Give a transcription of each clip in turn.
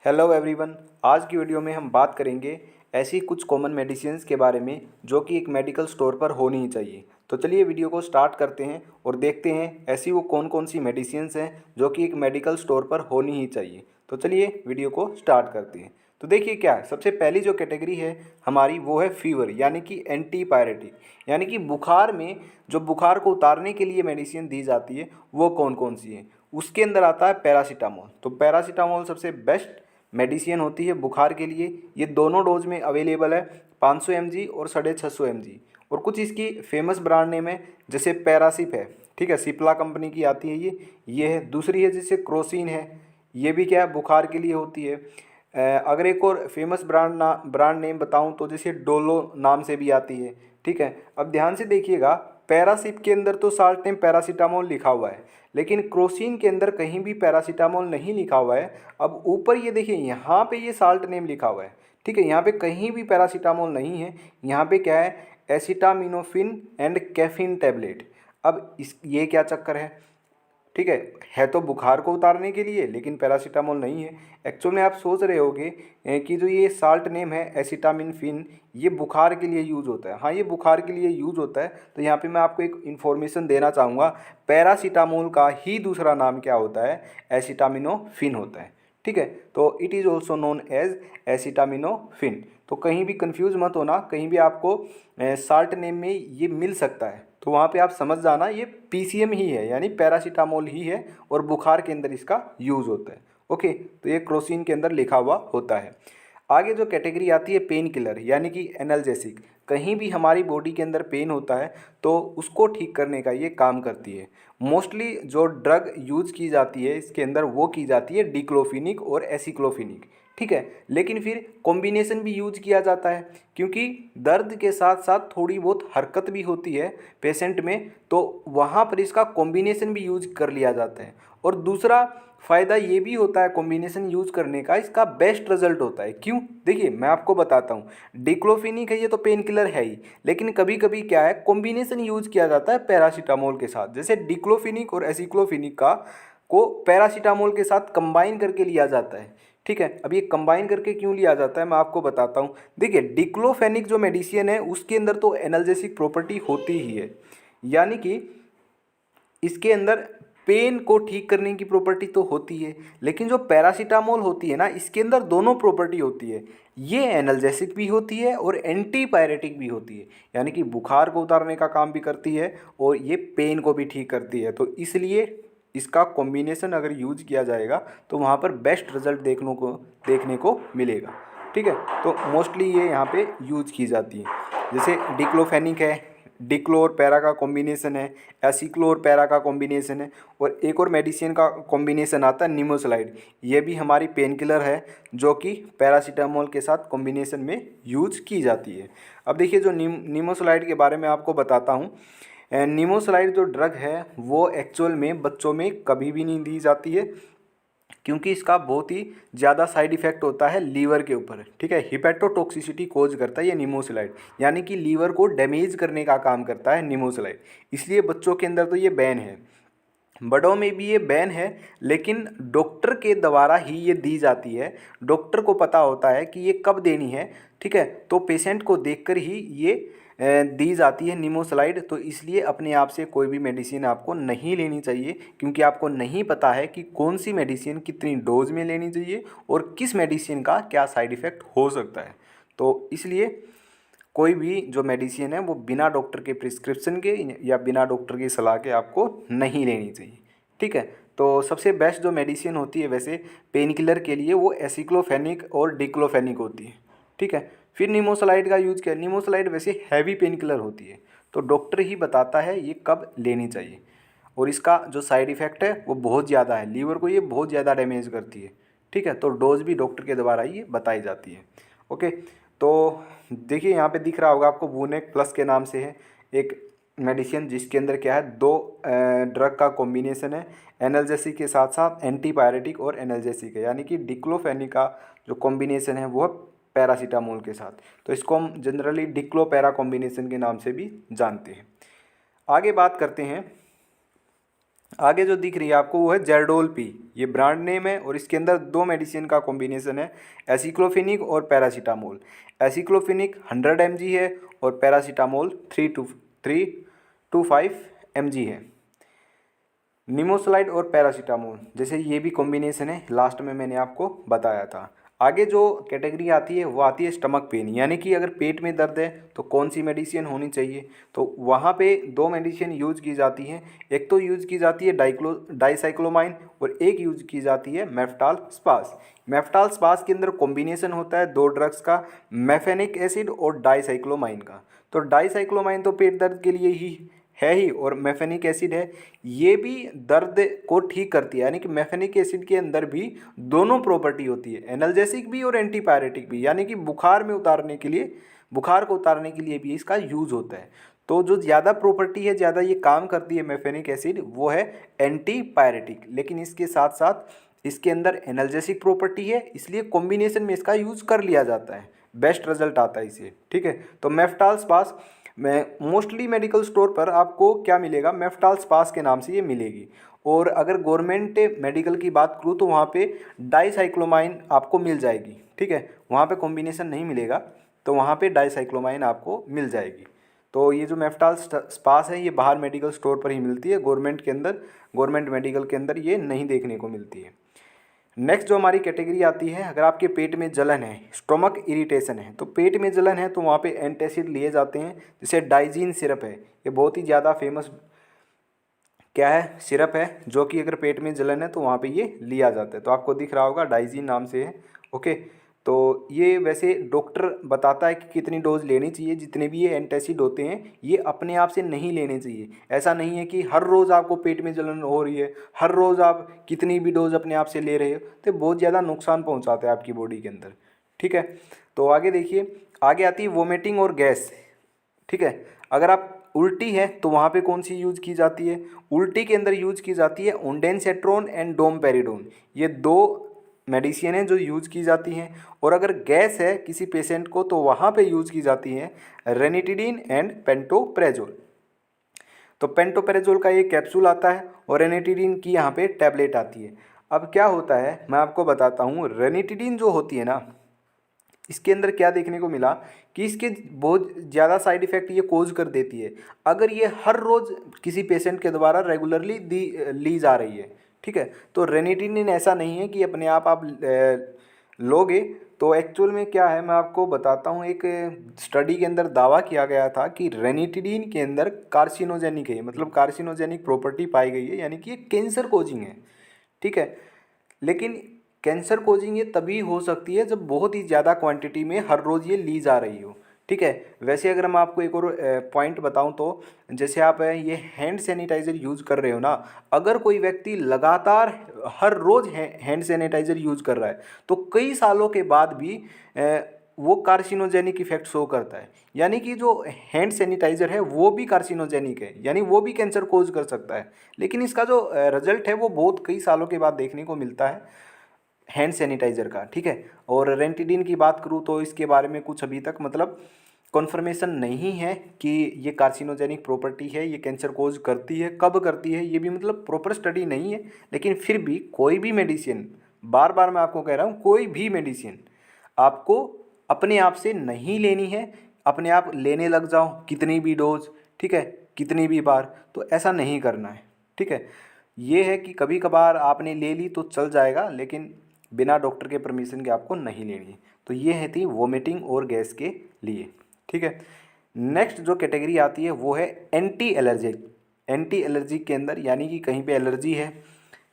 Hello everyone. आज की video में हम बात करेंगे ऐसी कुछ कॉमन मेडिसिन्स के बारे में जो कि एक मेडिकल स्टोर पर होनी ही चाहिए। तो चलिए वीडियो को स्टार्ट करते हैं और देखते हैं ऐसी वो कौन कौन सी मेडिसिन्स हैं जो कि एक मेडिकल स्टोर पर होनी ही चाहिए। तो चलिए वीडियो को स्टार्ट करते हैं। तो देखिए क्या है, सबसे पहली जो कैटेगरी है हमारी वो है फीवर यानी कि एंटीपायरेटिक, यानी कि बुखार में जो बुखार को उतारने के लिए मेडिसिन दी जाती है वो कौन कौन सी है। उसके अंदर आता है पैरासीटामोल। तो पैरासीटामोल सबसे बेस्ट मेडिसिन होती है बुखार के लिए। ये दोनों डोज में अवेलेबल है, 500 mg और 650 mg। और कुछ इसकी फेमस ब्रांड नेम है, जैसे पैरासिप है, ठीक है, सिप्ला कंपनी की आती है ये है। दूसरी है जैसे क्रोसिन है, ये भी क्या है बुखार के लिए होती है। अगर एक और फेमस ब्रांड नेम बताऊं तो जैसे डोलो नाम से भी आती है, ठीक है। अब ध्यान से देखिएगा, पैरासिप के अंदर तो साल्ट नेम पैरासीटामोल लिखा हुआ है, लेकिन क्रोसिन के अंदर कहीं भी पैरासीटामोल नहीं लिखा हुआ है। अब ऊपर ये देखिए, यहाँ पे ये साल्ट नेम लिखा हुआ है, ठीक है, यहाँ पे कहीं भी पैरासीटामोल नहीं है। यहाँ पे क्या है, एसिटामिनोफिन एंड कैफीन टैबलेट। अब इस ये क्या चक्कर है, ठीक है तो बुखार को उतारने के लिए, लेकिन पैरासीटामोल नहीं है। एक्चुअल में आप सोच रहे होगे कि जो ये साल्ट नेम है एसिटामिनोफिन, ये बुखार के लिए यूज़ होता है। हाँ, ये बुखार के लिए यूज़ होता है। तो यहाँ पे मैं आपको एक इन्फॉर्मेशन देना चाहूँगा, पैरासीटामोल का ही दूसरा नाम क्या होता है, एसिटामिनोफिन होता है, ठीक है। तो it is also known as acetaminophen. तो कहीं भी कंफ्यूज मत होना, कहीं भी आपको साल्ट नेम में ये मिल सकता है तो वहाँ पे आप समझ जाना ये पीसीएम ही है, यानी पैरासीटामोल ही है, और बुखार के अंदर इसका यूज़ होता है। ओके, तो ये क्रोसिन के अंदर लिखा हुआ होता है। आगे जो कैटेगरी आती है पेन किलर यानी कि एनाल्जेसिक। कहीं भी हमारी बॉडी के अंदर पेन होता है तो उसको ठीक करने का ये काम करती है। मोस्टली जो ड्रग यूज़ की जाती है इसके अंदर वो की जाती है डिक्लोफिनिक और एसिक्लोफिनिक, ठीक है। लेकिन फिर कॉम्बिनेशन भी यूज किया जाता है, क्योंकि दर्द के साथ साथ थोड़ी बहुत हरकत भी होती है पेशेंट में, तो वहाँ पर इसका कॉम्बिनेशन भी यूज कर लिया जाता है। और दूसरा फ़ायदा ये भी होता है कॉम्बिनेशन यूज़ करने का, इसका बेस्ट रिजल्ट होता है। क्यों, देखिए मैं आपको बताता हूँ। डिक्लोफिनिक है, ये तो पेन किलर है ही, लेकिन कभी कभी क्या है कॉम्बिनेशन यूज़ किया जाता है पैरासीटामोल के साथ। जैसे डिक्लोफिनिक और एसिक्लोफिनिक का को पैरासीटामोल के साथ कंबाइन करके लिया जाता है, ठीक है। अब ये कंबाइन करके क्यों लिया जाता है मैं आपको बताता हूँ। देखिए डिक्लोफेनिक जो मेडिसिन है उसके अंदर तो एनाल्जेसिक प्रॉपर्टी होती ही है, यानी कि इसके अंदर पेन को ठीक करने की प्रॉपर्टी तो होती है, लेकिन जो पैरासीटामोल होती है ना, इसके अंदर दोनों प्रॉपर्टी होती है। ये एनाल्जेसिक भी होती है और एंटीपायरेटिक भी होती है, यानी कि बुखार को उतारने का काम भी करती है और ये पेन को भी ठीक करती है। तो इसलिए इसका कॉम्बिनेशन अगर यूज किया जाएगा तो वहाँ पर बेस्ट रिजल्ट देखने को मिलेगा, ठीक है। तो मोस्टली ये यहाँ पे यूज की जाती है। जैसे डिक्लोफेनिक है, डिक्लोर पैरा का कॉम्बिनेशन है, एसिक्लोर पैरा का कॉम्बिनेशन है, और एक और मेडिसिन का कॉम्बिनेशन आता है निमोसलाइड। ये भी हमारी पेन किलर है जो कि पैरासीटामोल के साथ कॉम्बिनेशन में यूज की जाती है। अब देखिए जो निमोसलाइड के बारे में आपको बताता हूँ। निमोसलाइड जो ड्रग है वो एक्चुअल में बच्चों में कभी भी नहीं दी जाती है, क्योंकि इसका बहुत ही ज़्यादा साइड इफेक्ट होता है लीवर के ऊपर, ठीक है। हिपेटोटॉक्सिसिटी कोज करता है ये निमोसलाइड, यानी कि लीवर को डैमेज करने का काम करता है निमोसलाइड। इसलिए बच्चों के अंदर तो ये बैन है, बड़ों में भी ये बैन है, लेकिन डॉक्टर के द्वारा ही ये दी जाती है। डॉक्टर को पता होता है कि ये कब देनी है, ठीक है। तो पेशेंट को देखकर ही ये दी जाती है निमोसलाइड। तो इसलिए अपने आप से कोई भी मेडिसिन आपको नहीं लेनी चाहिए, क्योंकि आपको नहीं पता है कि कौन सी मेडिसिन कितनी डोज में लेनी चाहिए और किस मेडिसिन का क्या साइड इफ़ेक्ट हो सकता है। तो इसलिए कोई भी जो मेडिसिन है वो बिना डॉक्टर के प्रिस्क्रिप्शन के या बिना डॉक्टर की सलाह के आपको नहीं लेनी चाहिए, ठीक है। तो सबसे बेस्ट जो मेडिसिन होती है वैसे पेन किलर के लिए वो एसिक्लोफेनिक और डिक्लोफेनिक होती है, ठीक है। फिर निमोसलाइड का यूज किया। निमोसलाइड वैसे हैवी पेन किलर होती है, तो डॉक्टर ही बताता है ये कब लेनी चाहिए, और इसका जो साइड इफ़ेक्ट है वो बहुत ज़्यादा है, लीवर को ये बहुत ज़्यादा डैमेज करती है, ठीक है। तो डोज भी डॉक्टर के द्वारा ही बताई जाती है। ओके, तो देखिए यहाँ पे दिख रहा होगा आपको, वूनेक प्लस के नाम से है एक मेडिसिन, जिसके अंदर क्या है दो ड्रग का कॉम्बिनेशन है। एनाल्जेसिक के साथ साथ एंटीपायरेटिक और एनाल्जेसिक है, यानी कि डिक्लोफेनिक का जो कॉम्बिनेशन है वो पैरासीटामोल के साथ। तो इसको हम जनरली डिक्लोपैरा कॉम्बिनेशन के नाम से भी जानते हैं। आगे बात करते हैं आगे जो दिख रही है आपको वो है जेरडोल पी, ये ब्रांड नेम है और इसके अंदर दो मेडिसिन का कॉम्बिनेशन है, एसिक्लोफिनिक और पैरासीटामोल। एसिक्लोफिनिक 100 mg है और पैरासीटामोल 3 to 5 mg है। निमोसलाइड और पैरासीटामोल जैसे ये भी कॉम्बिनेशन है, लास्ट में मैंने आपको बताया था। आगे जो कैटेगरी आती है वो आती है स्टमक पेन, यानी कि अगर पेट में दर्द है तो कौन सी मेडिसिन होनी चाहिए। तो वहाँ पे दो मेडिसिन यूज की जाती हैं, एक तो यूज की जाती है डाइसाइक्लोमाइन और एक यूज की जाती है मेफ्टाल स्पास। मेफ्टाल स्पास के अंदर कॉम्बिनेशन होता है दो ड्रग्स का, मेफेनिक एसिड और डाइसाइक्लोमाइन का। तो डाइसाइक्लोमाइन तो पेट दर्द के लिए ही है ही, और मेफेनिक एसिड है, ये भी दर्द को ठीक करती है। यानी कि मेफेनिक एसिड के अंदर भी दोनों प्रॉपर्टी होती है, एनाल्जेसिक भी और एंटीपायरेटिक भी, यानी कि बुखार में उतारने के लिए, बुखार को उतारने के लिए भी इसका यूज होता है। तो जो ज़्यादा प्रॉपर्टी है, ज़्यादा ये काम करती है मेफेनिक एसिड, वो है एंटीपायरेटिक। लेकिन इसके साथ साथ इसके अंदर एनाल्जेसिक प्रॉपर्टी है, इसलिए कॉम्बिनेशन में इसका यूज कर लिया जाता है, बेस्ट रिजल्ट आता है इसे। ठीक है, तो मेफ्टाल स्पास में मोस्टली मेडिकल स्टोर पर आपको क्या मिलेगा, मेफ्टाल स्पास के नाम से ये मिलेगी। और अगर गवर्नमेंट मेडिकल की बात करूँ तो वहाँ पे डाइसाइक्लोमाइन आपको मिल जाएगी। ठीक है, वहाँ पे कॉम्बिनेशन नहीं मिलेगा, तो वहाँ पे डाइसाइक्लोमाइन आपको मिल जाएगी। तो ये जो मेफ्टाल स्पास है ये बाहर मेडिकल स्टोर पर ही मिलती है, गवर्नमेंट के अंदर, गवर्नमेंट मेडिकल के अंदर ये नहीं देखने को मिलती है। नेक्स्ट जो हमारी कैटेगरी आती है, अगर आपके पेट में जलन है, स्टोमक इरिटेशन है, तो पेट में जलन है तो वहाँ पे एंटासिड लिए जाते हैं, जैसे डाइजीन सिरप है, ये बहुत ही ज़्यादा फेमस क्या है, सिरप है, जो कि अगर पेट में जलन है तो वहाँ पे ये लिया जाता है। तो आपको दिख रहा होगा डाइजीन नाम से है। ओके, तो ये वैसे डॉक्टर बताता है कि कितनी डोज लेनी चाहिए, जितने भी ये एंटासिड होते हैं ये अपने आप से नहीं लेने चाहिए। ऐसा नहीं है कि हर रोज़ आपको पेट में जलन हो रही है, हर रोज़ आप कितनी भी डोज अपने आप से ले रहे हो, तो बहुत ज़्यादा नुकसान पहुँचाते हैं आपकी बॉडी के अंदर। ठीक है, तो आगे देखिए, आगे आती है वोमिटिंग और गैस। ठीक है, अगर आप उल्टी है तो वहाँ पे कौन सी यूज की जाती है, उल्टी के अंदर यूज की जाती है ओंडेनसेट्रोन एंड डोमपेरिडोन, ये दो मेडिसिन है जो यूज की जाती हैं। और अगर गैस है किसी पेशेंट को तो वहाँ पे यूज की जाती है रेनिटिडीन एंड पेंटोप्रेजोल। तो पेंटोप्रेजोल का ये कैप्सूल आता है और रेनिटिडीन की यहाँ पे टैबलेट आती है। अब क्या होता है मैं आपको बताता हूँ, रेनिटिडीन जो होती है ना, इसके अंदर क्या देखने को मिला कि इसके बहुत ज़्यादा साइड इफ़ेक्ट ये कोज कर देती है अगर ये हर रोज़ किसी पेशेंट के द्वारा रेगुलरली ली जा रही है। ठीक है, तो रेनिटिडिन ऐसा नहीं है कि अपने आप लोगे। तो एक्चुअल में क्या है मैं आपको बताता हूँ, एक स्टडी के अंदर दावा किया गया था कि रेनिटिडिन के अंदर कार्सिनोजेनिक है, मतलब कार्सिनोजेनिक प्रॉपर्टी पाई गई है, यानी कि ये कैंसर कोजिंग है। ठीक है, लेकिन कैंसर कोजिंग ये तभी हो सकती है जब बहुत ही ज़्यादा क्वांटिटी में हर रोज़ ये ली जा रही हो। ठीक है, वैसे अगर मैं आपको एक और पॉइंट बताऊं तो जैसे आप ये हैंड सैनिटाइज़र यूज़ कर रहे हो ना, अगर कोई व्यक्ति लगातार हर रोज़ हैंड सैनिटाइज़र यूज़ कर रहा है तो कई सालों के बाद भी वो कार्सिनोजेनिक इफेक्ट शो करता है। यानी कि जो हैंड सैनिटाइज़र है वो भी कार्सिनोजेनिक है, यानी वो भी कैंसर कोज कर सकता है। लेकिन इसका जो रिजल्ट है वो बहुत कई सालों के बाद देखने को मिलता है हैंड सैनिटाइज़र का। ठीक है, और रेंटिडिन की बात करूँ तो इसके बारे में कुछ अभी तक मतलब कॉन्फर्मेशन नहीं है कि ये कार्सिनोजेनिक प्रॉपर्टी है, ये कैंसर कोज करती है, कब करती है, ये भी मतलब प्रॉपर स्टडी नहीं है। लेकिन फिर भी कोई भी मेडिसिन, बार बार मैं आपको कह रहा हूँ, कोई भी मेडिसिन आपको अपने आप से नहीं लेनी है, अपने आप लेने लग जाओ कितनी भी डोज, ठीक है, कितनी भी बार, तो ऐसा नहीं करना है। ठीक है, ये है कि कभी कभार आपने ले ली तो चल जाएगा, लेकिन बिना डॉक्टर के परमिशन के आपको नहीं लेनी। तो ये है थी वोमिटिंग और गैस के लिए। ठीक है, नेक्स्ट जो कैटेगरी आती है वो है एंटी एलर्जिक। एंटी एलर्जिक के अंदर यानी कि कहीं पे एलर्जी है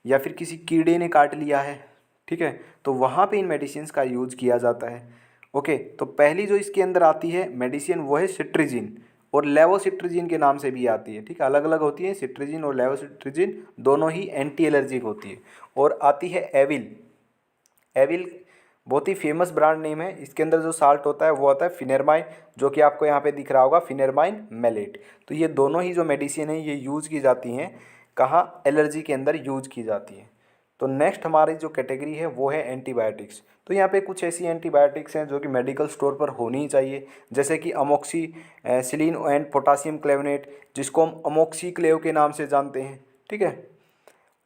या फिर किसी कीड़े ने काट लिया है, ठीक है, तो वहाँ पे इन मेडिसिन का यूज किया जाता है। ओके, तो पहली जो इसके अंदर आती है मेडिसिन वो है सिट्रीजिन और लेवोसिट्रीजिन के नाम से भी आती है। ठीक है, अलग अलग होती है, सिट्रीजिन और लेवोसिट्रीजिन दोनों ही एंटी एलर्जिक होती है। और आती है एविल। एविल बहुत ही फेमस ब्रांड नेम है, इसके अंदर जो साल्ट होता है वो होता है फिनेरमाइन, जो कि आपको यहाँ पे दिख रहा होगा फिनेरमाइन मेलेट। तो ये दोनों ही जो मेडिसिन है ये यूज़ की जाती हैं कहाँ, एलर्जी के अंदर यूज की जाती है। तो नेक्स्ट हमारी जो कैटेगरी है वो है एंटीबायोटिक्स। तो यहाँ पे कुछ ऐसी एंटीबायोटिक्स हैं जो कि मेडिकल स्टोर पर होनी ही चाहिए, जैसे कि अमोक्सी सिलिन एंड पोटासियम क्लेवनेट, जिसको हम अमोक्सी क्लेव के नाम से जानते हैं। ठीक है,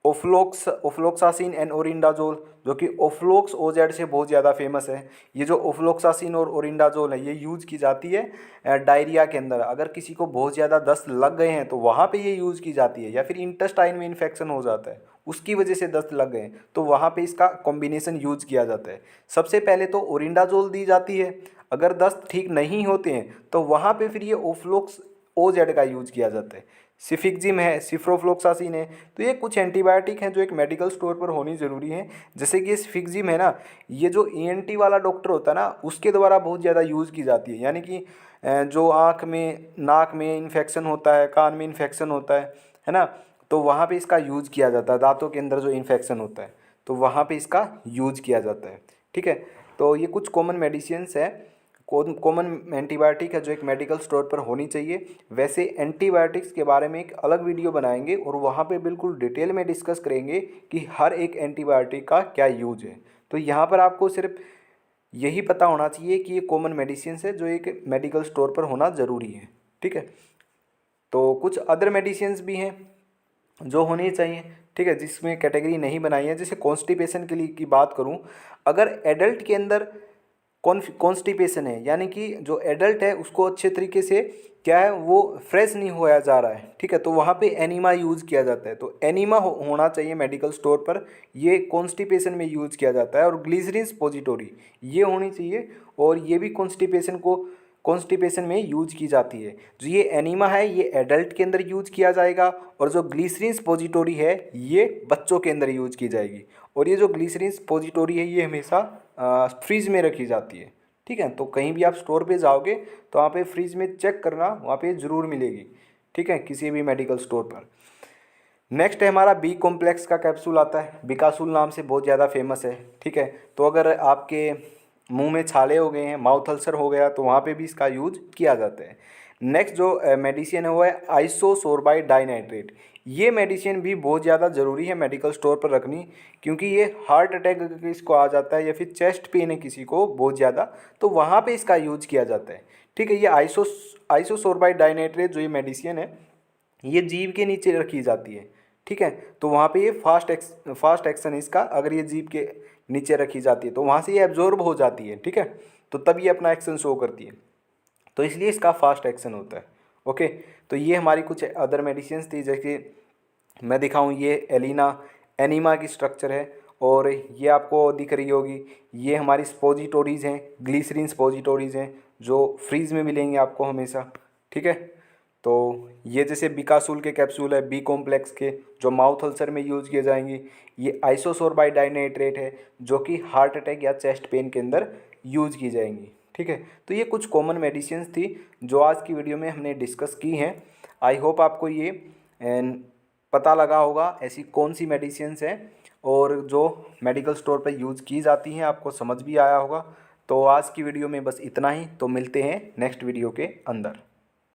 ओफ्लोक्सासिन एंड ओरिंडाजोल, जो कि ओफ्लोक्स ओजेड से बहुत ज़्यादा फेमस है। ये जो ओफ्लोक्सासिन और ओरिंडाजोल है ये यूज़ की जाती है डायरिया के अंदर। अगर किसी को बहुत ज़्यादा दस्त लग गए हैं तो वहाँ पे ये यूज़ की जाती है, या फिर इंटेस्टाइन में इन्फेक्शन हो जाता है उसकी वजह से दस्त लग गए तो वहाँ पे इसका कॉम्बिनेशन यूज किया जाता है। सबसे पहले तो ओरिंडाजोल दी जाती है, अगर दस्त ठीक नहीं होते हैं तो वहाँ पे फिर ये ओफ्लोक्स ओजेड का यूज किया जाता है। सिफिक्जिम है, सिफ्रोफ्लोक्सासिन है, तो ये कुछ एंटीबायोटिक हैं जो एक मेडिकल स्टोर पर होनी ज़रूरी है। जैसे कि ये सिफिक्जिम है ना, ये जो ईएनटी वाला डॉक्टर होता है ना उसके द्वारा बहुत ज़्यादा यूज़ की जाती है। यानी कि जो आँख में नाक में इन्फेक्शन होता है, कान में इन्फेक्शन होता है ना, तो वहाँ पे इसका यूज़ किया जाता है। दांतों के अंदर जो इन्फेक्शन होता है तो वहाँ पे इसका यूज़ किया जाता है। ठीक है, तो ये कुछ कॉमन मेडिसिन्स है, कॉमन एंटीबायोटिक है जो एक मेडिकल स्टोर पर होनी चाहिए। वैसे एंटीबायोटिक्स के बारे में एक अलग वीडियो बनाएंगे और वहाँ पे बिल्कुल डिटेल में डिस्कस करेंगे कि हर एक एंटीबायोटिक का क्या यूज है। तो यहाँ पर आपको सिर्फ यही पता होना चाहिए कि ये कॉमन मेडिसिन्स है जो एक मेडिकल स्टोर पर होना ज़रूरी है। ठीक है, तो कुछ अदर मेडिसिन्स भी हैं जो होनी चाहिए। ठीक है, जिसमें कैटेगरी नहीं बनाई है। जैसे कॉन्स्टिपेशन के लिए की बात करूं, अगर एडल्ट के अंदर कॉन्स्टिपेशन है, यानी कि जो एडल्ट है उसको अच्छे तरीके से क्या है वो फ्रेश नहीं होया जा रहा है, ठीक है, तो वहाँ पे एनीमा यूज़ किया जाता है। तो एनीमा होना चाहिए मेडिकल स्टोर पर, ये कॉन्स्टिपेशन में यूज़ किया जाता है। और ग्लिसरीन सपोजिटोरी ये होनी चाहिए, और ये भी कॉन्स्टिपेशन में यूज की जाती है। जो ये एनीमा है ये एडल्ट के अंदर यूज किया जाएगा, और जो ग्लिसरीन सपोजिटोरी है ये बच्चों के अंदर यूज की जाएगी। और ये जो ग्लिसरीन सपोजिटोरी है ये हमेशा फ्रीज में रखी जाती है। ठीक है, तो कहीं भी आप स्टोर पे जाओगे तो वहाँ पे फ्रीज में चेक करना, वहाँ पे ज़रूर मिलेगी। ठीक है, किसी भी मेडिकल स्टोर पर। नेक्स्ट है हमारा बी कॉम्प्लेक्स का कैप्सूल आता है, बिकासूल नाम से बहुत ज़्यादा फेमस है। ठीक है, तो अगर आपके मुंह में छाले हो गए हैं, माउथ अल्सर हो गया, तो वहाँ पे भी इसका यूज किया जाता है। नेक्स्ट जो मेडिसिन है वो है आइसोसोर्बाइड डाइनाइट्रेट। ये मेडिसिन भी बहुत ज़्यादा ज़रूरी है मेडिकल स्टोर पर रखनी, क्योंकि ये हार्ट अटैक किसको आ जाता है या फिर चेस्ट पेन है किसी को बहुत ज़्यादा, तो वहाँ पे इसका यूज किया जाता है। ठीक है, ये आइसोसोर्बाइड डाइनाइट्रेट जो ये मेडिसिन है ये जीभ के नीचे रखी जाती है। ठीक है, तो वहाँ पे ये फास्ट एक्शन है इसका। अगर ये जीभ के नीचे रखी जाती है तो वहाँ से ये एब्जॉर्ब हो जाती है। ठीक है, तो तब ये अपना एक्शन शो करती है, तो इसलिए इसका फास्ट एक्शन होता है। ओके, तो ये हमारी कुछ अदर मेडिसिन थी। जैसे मैं दिखाऊं, ये एनीमा की स्ट्रक्चर है, और ये आपको दिख रही होगी, ये हमारी स्पोजिटोरीज़ हैं, ग्लिसरीन स्पोजिटोरीज़ हैं जो फ्रीज में मिलेंगे आपको हमेशा। ठीक है, तो ये जैसे बिकासूल के कैप्सूल है, बी कॉम्प्लेक्स के जो माउथ अल्सर में यूज़ किए जाएंगे। ये आइसोसोर्बाइड डाइनाइट्रेट है जो कि हार्ट अटैक या चेस्ट पेन के अंदर यूज़ की जाएंगी। ठीक है, तो ये कुछ कॉमन मेडिसिन थी जो आज की वीडियो में हमने डिस्कस की हैं। आई होप आपको ये पता लगा होगा ऐसी कौन सी मेडिसिन्स हैं और जो मेडिकल स्टोर पर यूज़ की जाती हैं, आपको समझ भी आया होगा। तो आज की वीडियो में बस इतना ही, तो मिलते हैं नेक्स्ट वीडियो के अंदर।